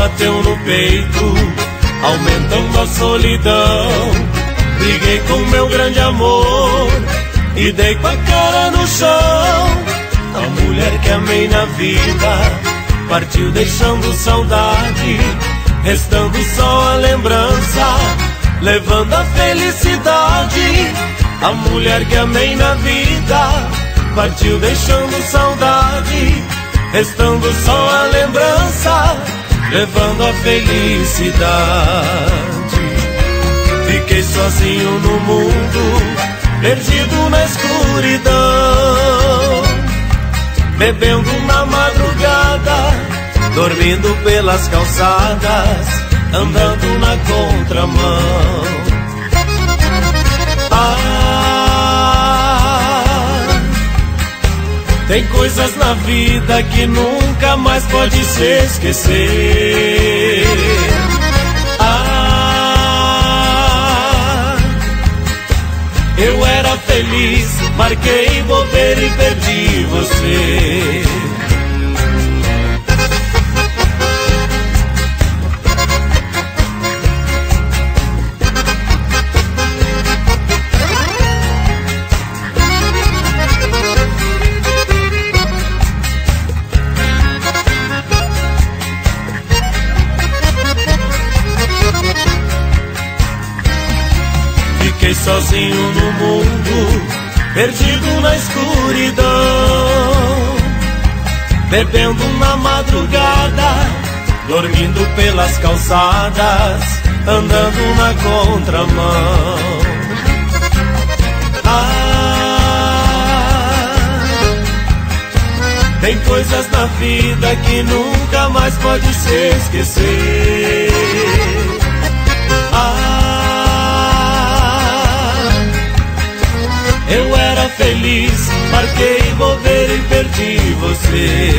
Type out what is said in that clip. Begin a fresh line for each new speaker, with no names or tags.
bateu no peito, aumentando a solidão. Briguei com meu grande amor e dei com a cara no chão. A mulher que amei na vida partiu deixando saudade, restando só a lembrança, levando a felicidade. A mulher que amei na vida partiu deixando saudade, restando só a lembrança, levando a felicidade. Fiquei sozinho no mundo, perdido na escuridão, bebendo na madrugada, dormindo pelas calçadas, andando na contramão. Tem coisas na vida que nunca mais pode se esquecer. Eu era feliz, marquei bobeira e perdi você. Fiquei sozinho no mundo, perdido na escuridão, bebendo na madrugada, dormindo pelas calçadas, andando na contramão. Tem coisas na vida que nunca mais pode se esquecer. Eu era feliz, marquei bobeira e perdi você.